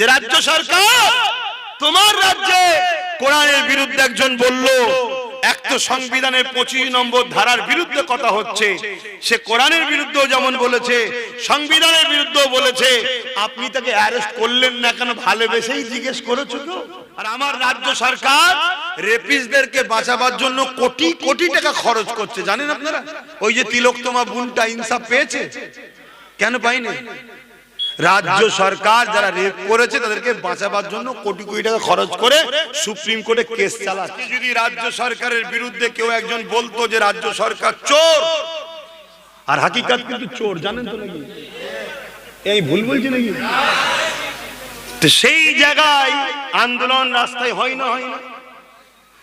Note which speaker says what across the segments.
Speaker 1: যে রাজ্য সরকার তোমার রাজ্যে কোরআনের বিরুদ্ধে একজন বলল, এক তো সংবিধানের 25 নম্বর ধারার বিরুদ্ধে কথা হচ্ছে, সে কোরআনের বিরুদ্ধেও যেমন বলেছে, সংবিধানের বিরুদ্ধেও বলেছে, আপনি তাকে অ্যারেস্ট করলেন না কেন? ভালোবেসেই জিজ্ঞেস করেছো তো? আর আমার রাজ্য সরকার রেপিস্টদেরকে বাঁচাবার জন্য কোটি কোটি টাকা খরচ করছে, জানেন আপনারা? ওই যে তিলোত্তমা বোনটা ইনসাফ পেয়েছে, কেন পাইনি? রাজ্য সরকার যারা রেপ করেছে তাদেরকে বাঁচাবার জন্য কোটি কোটি টাকা খরচ করে সুপ্রিম কোর্টে কেস চালাচ্ছে। যদি রাজ্য সরকারের বিরুদ্ধে কেউ একজন বলতো যে রাজ্য সরকার চোর, আর হাকিকাত কিন্তু চোর, জানেন তো নাকি? এই ভুল বলছি নাকি? তো সেই জায়গায় আন্দোলন রাস্তায় হয় না, হয় না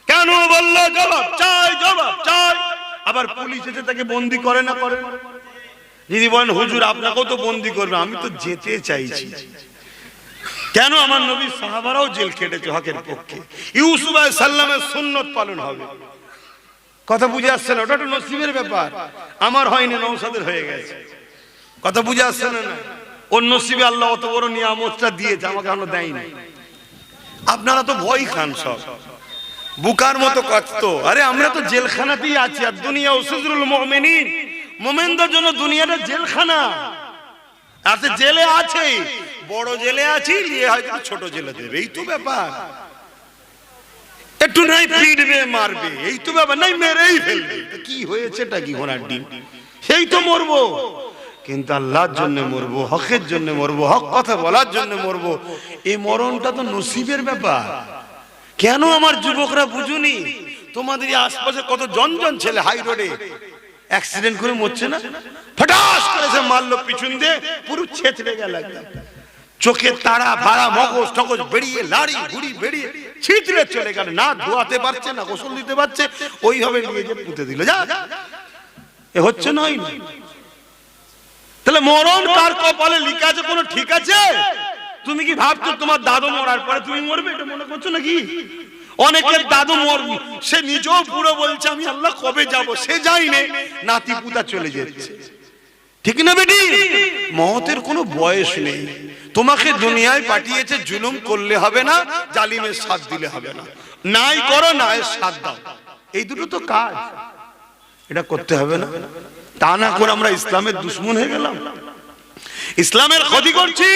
Speaker 1: কেন? বললো জবাব চাই, জবাব চাই। আবার পুলিশ এসে তাকে বন্দি করে না, করে না। যদি বলেন হুজুর আপনাকেও তো বন্দি করবে, আমি তো যেতে চাইছি। কেন? আমার নবী সাহাবারাও জেল খেটেছে হকের পক্ষে। ইউসুফ আলাইহিস সালামের সুন্নত পালন হবে। কথা বুঝে আসছে না? ওটা তো নসিবের ব্যাপার। আমার হয়নি, নওশাদের হয়ে গেছে। কথা বুঝে আসছে না? ওর নসিবে আল্লাহ অত বড় নিয়ামতটা দিয়েছে, আমাকে এখনো দেয়নি। আপনারা তো ভয় খান সব, বুকার মতো কষ্ট। আরে আমরা তো জেলখানাতেই আছি। আর দুনিয়া উসজরুল মুমিনিন, মুমিনদের জন্য দুনিয়াটা জেলখানা। আর জেলে আছে, বড় জেলে আছি, নিয়ে হয়তো ছোট জেলে দেবে, এই তো ব্যাপার। একটু নাই পিটবে, মারবে, এই তো ব্যাপার। নাই মেরেই ফেলবে, কি হয়েছে এটা কি ঘোড়ার ডিম, সেই তো মরবো। কিন্তু আল্লাহর জন্য মরবো, হকের জন্য মরবো, হক কথা বলার জন্য মরবো। এই মরণটা তো নসিবের ব্যাপার। কেন আমার যুবকরা বুঝুনি? তোমাদের আশপাশে কত জন ছেলে হাই রোডে অ্যাক্সিডেন্ট করে মরছে না? ফটাস করে সে মারলো পিছন দিয়ে, পুরো ছেঁচড়ে গেল, চোখে তারা ভাড়া, মগজ টগজ বেরিয়ে, লাড়ি ঘুড়ি বেরিয়ে ছিটড়ে চলে গেল। না ধোয়াতে পারছে, না গোসল দিতে পারছে, ওইভাবে নিয়ে যে পুঁতে দিল। যা এ হচ্ছে না? তাহলে মরণ কার কপালে লিখা আছে কোনো ঠিক আছে? তুমি কি ভাবছো তোমার দাদু মরার পরে তুমি মরবে? এটা মনে করছো নাকি? অনেকের দাদু মরবে, সে নিজেও পুরো বলছে আমি আল্লাহ কবে যাব, সে যায়নি, নাতি পুতা চলে যাচ্ছে। ঠিক না বেটি? মওতের কোনো বয়স নেই। তোমাকে দুনিয়ায় পাঠিয়েছে, জুলুম করলে হবে না, জালিমের সাথ দিলে হবে না। নাই করো, না এর সাথ দাও, এই দুটো তো কাজ, এটা করতে হবে না? তা না করে আমরা ইসলামের দুশ্মন হয়ে গেলাম, ইসলামের ক্ষতি করছি।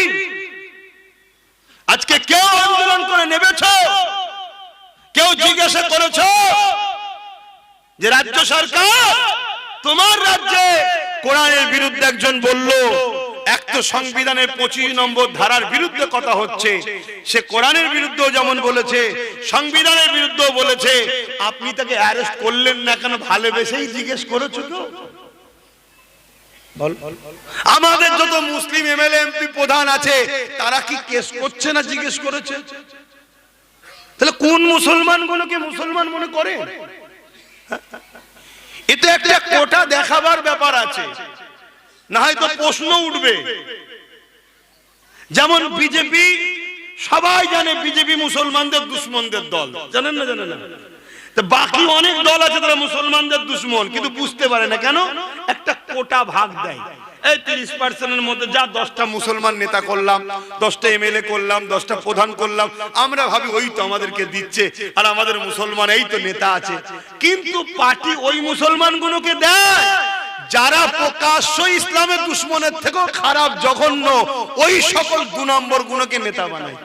Speaker 1: আজকে কেউ আন্দোলন করে নেমেছ? কেউ জিজ্ঞাসা করেছ যে রাজ্য সরকার তোমার রাজ্যে কোরআনের বিরুদ্ধে একজন বলল, এক তো সংবিধানের 25 নম্বর ধারার বিরুদ্ধে কথা হচ্ছে, সে কোরআনের বিরুদ্ধেও যেমন বলেছে, সংবিধানের বিরুদ্ধেও বলেছে, আপনি তাকে অ্যারেস্ট করলেন না কেন? ভালোবেসেই জিজ্ঞেস করেছো তো? আমাদের যত মুসলিম এমএলএ এমপি প্রধান আছে তারা কি কেস করছে না জিজ্ঞেস করেছে? তাহলে কোন মুসলমান গুলোকে মুসলমান মনে করে? এটা একটা কোটা দেখাবার ব্যাপার আছে, না হয়তো প্রশ্ন উঠবে। যেমন বিজেপি, সবাই জানে বিজেপি মুসলমানদের দুশ্মনদের দল, জানেন না? জানেন না? বাকি অনেক দল আছে তারা মুসলমানদের দুশ্মন, কিন্তু বুঝতে পারে না কেন? একটা কোটা ভাগ দেয়, এই 30% মধ্যে যা 10টা মুসলমান নেতা করলাম, 10টা এমএলএ করলাম, 10টা প্রধান করলাম, আমরা ভাবি ওই তো আমাদেরকে দিচ্ছে, আর আমাদের মুসলমান এই তো নেতা আছে। কিন্তু পার্টি ওই মুসলমানগুলোকে দেয় যারা প্রকাশ্য ইসলামের দুশ্মনের থেকেও খারাপ, জঘন্য, ওই সকল 2 নম্বর গুলোকে নেতা বানায়,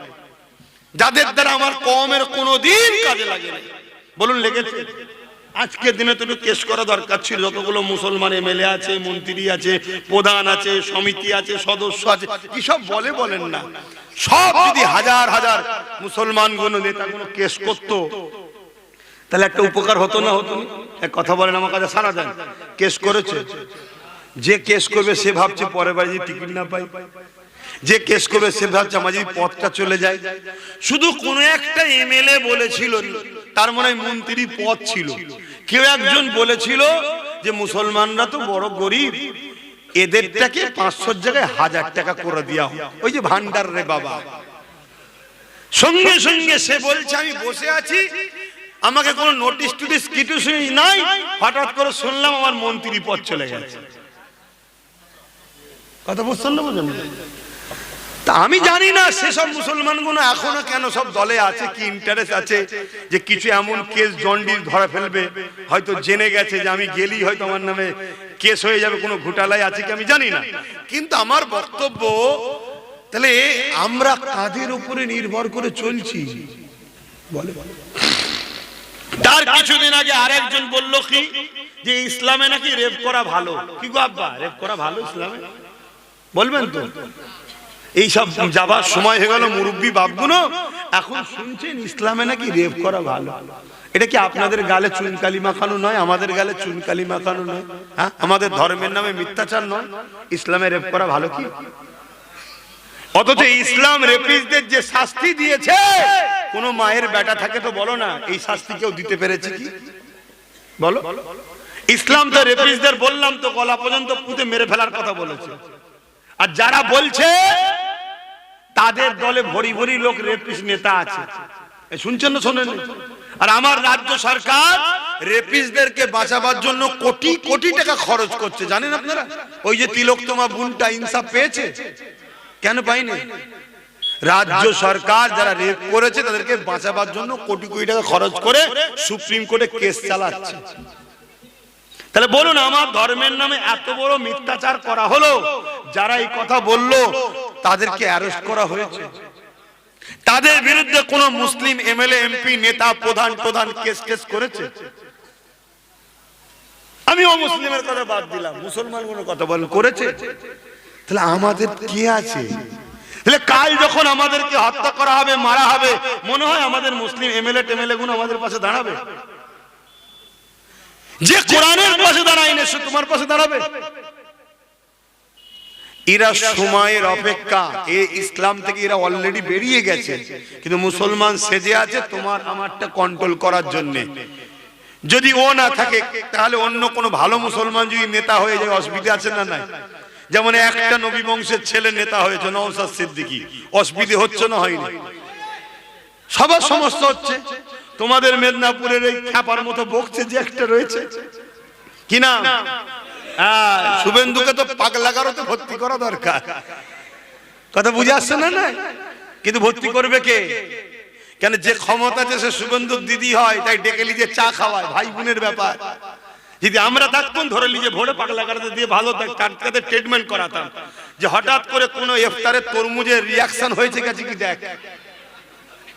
Speaker 1: যাদের দ্বারা আমার কওমের কোনোদিন কাজে লাগে না। বলুন লেগেছে? আজকের দিনে তো একটু কেস করা দরকার ছিল। যতগুলো মুসলমান এমএলএ আছে, মন্ত্রী আছে, প্রধান আছে, সমিতি আছে, সদস্য আছে, কি সব বলেন না, সব যদি হাজার হাজার মুসলমান গুলো নেতাগুলো কেস করতো, তাহলে একটা উপকার হতো না? হতো? এক কথা বলেন, আমার কাছে সারা দেন। কেস করেছে, যে কেস করবে সে ভাবছে পরের বার যদি টিকিট না পাই, যে কেস করবে সে ভাবছে আমার যদি পদটা চলে যায়। শুধু কোন একটা এমএলএ বলেছিল, তার মনে হয় মন্ত্রী পদ ছিল, কেউ একজন বলেছিল যে মুসলমানরা তো বড় গরিব, এদেরটাকে 500 জায়গায় 1000 টাকা করে দেওয়া হয়, ওই যে ভান্ডার রে বাবা। সঙ্গে সঙ্গে সে বলছে আমি বসে আছি, আমাকে কোনো নোটিশ টোটিস কিছু নাই, হঠাৎ করে শুনলাম আমার মন্ত্রী পদ চলে গেছে। কথা বুঝছেন না? বুঝুন, তা আমি জানি না সেসব মুসলমানগুলো এখনো কেন সব দলে আছে, কি ইন্টারেস্ট আছে যে কিছু এমন কেস জন্ডিস ধরা ফেলবে, হয়তো জেনে গেছে যে আমি গেলেই হয়তো আমার নামে কেস হয়ে যাবে, কোনো ঘোটালাই আছে কি আমি জানি না। কিন্তু আমার বক্তব্য, তাহলে আমরা কাদের উপরে নির্ভর করে চলছি বলে? তার কিছুদিন আগে আরেকজন বলল কি যে ইসলামে নাকি রেপ করা ভালো। কি গো আব্বা, রেপ করা ভালো ইসলামে? বলবেন তো? এই সব যাবার সময় হয়ে গেল মুরব্বী বাপগুলো, এখন শুনছেন ইসলামে নাকি রেপ করা ভালো। এটা কি আপনাদের গালে চুনকালি মাখানো নয়? আমাদের গালে চুনকালি মাখানো নয়? হ্যাঁ, আমাদের ধর্মের নামে মিথ্যাচার নয়? ইসলামে রেপ করা ভালো কি? অথচ ইসলাম রেপিস্টদের যে শাস্তি দিয়েছে, কোন মায়ের বেটা থাকে তো বলো না এই শাস্তি কেউ দিতে পেরেছে কি? বলো। ইসলাম তো রেপিস্টদের বললাম তো গলা পর্যন্ত পুঁতে মেরে ফেলার কথা বলেছে। আর যারা বলছে তাদের দলে ভরি ভরি লোক রেপিস্ট নেতা আছে, শুনছেন না শোনেন? আর আমার রাজ্য সরকার রেপিস্টদেরকে বাঁচাবার জন্য কোটি কোটি টাকা খরচ করছে, জানেন আপনারা? ওই যে তিলোত্তমা বোনটা ইনসাফ পেয়েছে, কেন পাইনি? রাজ্য সরকার যারা রেপ করেছে তাদেরকে বাঁচাবার জন্য কোটি কোটি টাকা খরচ করে সুপ্রিম কোর্টে কেস চালাচ্ছে। তাহলে বলুন, আমার ধর্মের নামে এত বড় মিথ্যাচার করা হলো, যারা এই কথা বললো তাদেরকে অ্যারেস্ট করা হয়েছে, তাদের বিরুদ্ধে কোন মুসলিম এমএলএ এমপি নেতা প্রধান কেস করেছে? আমি মুসলিমের কথা বাদ দিলাম, মুসলমানগুলোর কথা বলেন করেছে? তাহলে আমাদের কি আছে? তাহলে কাল যখন আমাদেরকে হত্যা করা হবে, মারা হবে, মনে হয় আমাদের মুসলিম এমএলএ গুলো আমাদের পাশে দাঁড়াবে? যে কোরআনের পাশে দাঁড়ায় না সে তোমার পাশে দাঁড়াবে? এরা সময়ের অপেক্ষা, এই ইসলাম থেকে এরা অলরেডি বেরিয়ে গেছে, কিন্তু মুসলমান সেজে আছে তোমার আমারটা কন্ট্রোল করার জন্য। যদি ও না থাকে তাহলে অন্য কোনো ভালো মুসলমান যদি নেতা হয়ে যায় অসুবিধা আছে না? নাই। যেমন একটা নবী বংশের ছেলে নেতা হয়েছে নওশাদ সিদ্দিকী, অসুবিধা হচ্ছে না? হয়নি। সবার সমস্যা হচ্ছে। তোমাদের মেদিনীপুরের এই খ্যাপার মতো বকছে যে একটা রয়েছে, কি না? শুভেন্দুকে তো পাগলাগারোতে ভর্তি করা দরকার, কথা বুঝে আসছে না? না, কিন্তু ভর্তি করবে কে? কেন যে ক্ষমতা আছে সে শুভেন্দুর দিদি হয়, তাই ডেকে লিজে চা খাওয়ায়, ভাই বোনের ব্যাপার। যদি আমরা থাকতাম ধরে লিজে ভোরে পাগলাগারোতে দিয়ে ভালো তাদের ট্রিটমেন্ট করাতাম, যে হঠাৎ করে কোনো ইফতারে তরমুজের রিয়াকশন হয়েছে গেছে কি দেখ,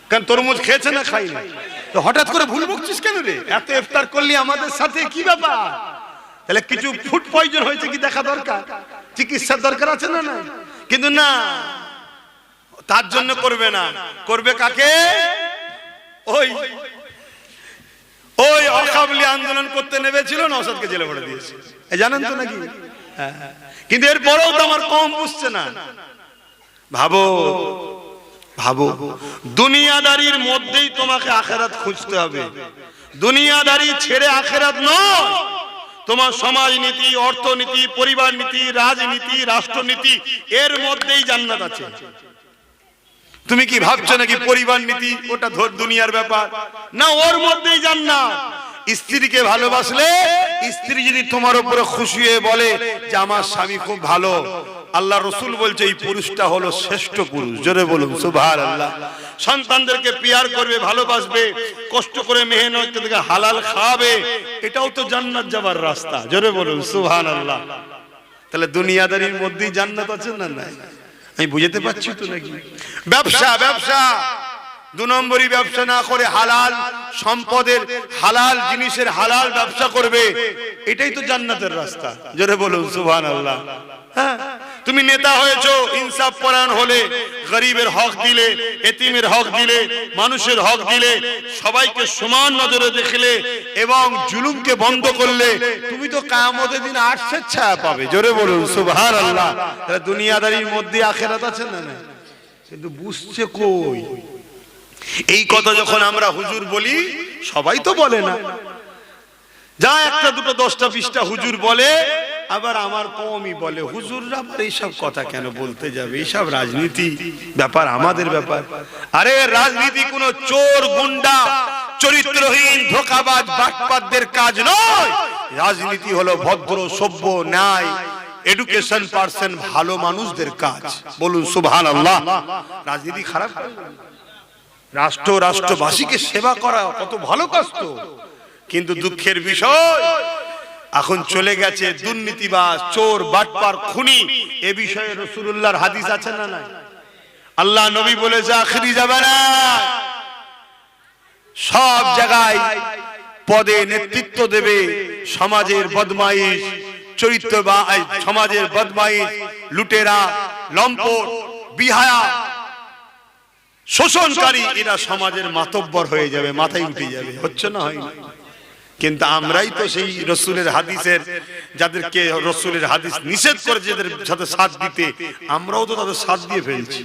Speaker 1: কারণ তরমুজ খেয়েছে না খাইনি, তো হঠাৎ করে ভুল বকছিস কেন রে? এত ইফতার করলি আমাদের সাথে, কি ব্যাপার? তাহলে কিছু ফুড পয়জন হয়েছে কি দেখা দরকার, চিকিৎসার দরকার আছে না? না, কিন্তু না, তার জন্য করবে না। করবে কাকে? ওই অকাবলি আন্দোলন করতে নেমেছিল, নওশাদকে জেলে ভরে দিয়েছে, জানেন তো নাকি? কিন্তু এরপরেও তো আমার কম বুঝছে না। ভাবো ভাবো, দুনিয়াদারির মধ্যেই তোমাকে আখেরাত খুঁজতে হবে। দুনিয়াদারি ছেড়ে আখেরাত নয়। তোমার সমাজনীতি, অর্থনীতি, পরিবার নীতি, রাজনীতি, রাষ্ট্রনীতি, এর মধ্যেই জান্নাত আছে। তুমি কি ভাবছো নাকি পরিবার নীতি ওটা দুনিয়ার ব্যাপার? না, ওর মধ্যেই জান্নাত। স্ত্রীকে ভালোবাসলে স্ত্রী যদি তোমার উপরে খুশি হয়ে বলে যে আমার স্বামী খুব ভালো, আল্লাহ রসুল বলছে এই পুরুষটা হলো শ্রেষ্ঠ পুরুষ। জোরে বলুন সুবহানাল্লাহ। সন্তানদেরকে পিয়ার করবে, ভালোবাসবে, কষ্ট করে মেহনত থেকে হালাল খাওয়াবে, এটাও তো জান্নাত যাবার রাস্তা। জোরে বলুন সুবহানাল্লাহ। তাহলে দুনিয়াদারির মধ্যেই জান্নাত আছে না? নাই। আমি বুঝতে পারছি তো নাকি? ব্যবসা, ব্যবসা দু নম্বরই ব্যবসা না করে হালাল সম্পদের, হালাল জিনিসের হালাল ব্যবসা করবে, এটাই তো জান্নাতের রাস্তা। জোরে বলুন সুবহানাল্লাহ। হ্যাঁ, তুমি নেতা হয়েছো, ইনসাফ পরায়ণ হলে, গরিবের হক দিলে, এতিমের হক দিলে, মানুষের হক দিলে, সবাইকে সমান নজরে দেখলে এবং জুলুমকে বন্ধ করলে, তুমি তো কিয়ামতের দিন আরশের ছায়া পাবে। জোরে বলুন সুবহানাল্লাহ। তাহলে দুনিয়াদারির মধ্যে আখিরাত আছে না? না, কিন্তু বুঝছে কই? এই কথা যখন আমরা হুজুর বলি, সবাই তো বলে না, যা একটা দুটো 10টা 20টা হুজুর বলে, আবার আমার কমই বলে হুজুররা আবার এইসব কথা কেন বলতে যাবে? এইসব রাজনীতি ব্যাপার, আমাদের ব্যাপার। আরে রাজনীতি কোন চোর, গুন্ডা, চরিত্রহীন, ধোঁকাবাজ, বাটপারদের কাজ নয়। রাজনীতি হলো ভদ্র, সভ্য, ন্যায়, এডুকেশন পার্সন ভালো মানুষদের কাজ। বলুন সুবহানাল্লাহ। রাজনীতি খারাপ, রাষ্ট্র রাষ্ট্রবাসীকে সেবা করা কত ভালো কাজ তো, কিন্তু দুঃখের বিষয় এখন চলে গেছে দুর্নীতিবাজ, চোর, বাটপার, খুনি। এ বিষয়ে রাসূলুল্লাহর হাদিস আছে না নাই? আল্লাহ নবী বলেছে আখিরি জামানা সব জায়গায় পদে নেতৃত্ব দেবে সমাজের বদমাইশ, চরিত্র বা সমাজের বদমাইশ, লুটেরা, লম্পট, বিহায়া, শোষণকারী, এরা সমাজের মাতব্বর হয়ে যাবে, মাথায় উঠে যাবে। হচ্ছে না, হয় না? কিন্তু আমরাই তো সেই রসুলের হাদিসের, যাদেরকে রসুলের হাদিস নিষেধ করেছে যাদের সাথে সাথ দিতে, আমরাও তো তাদের সাথ দিয়ে ফেলছি।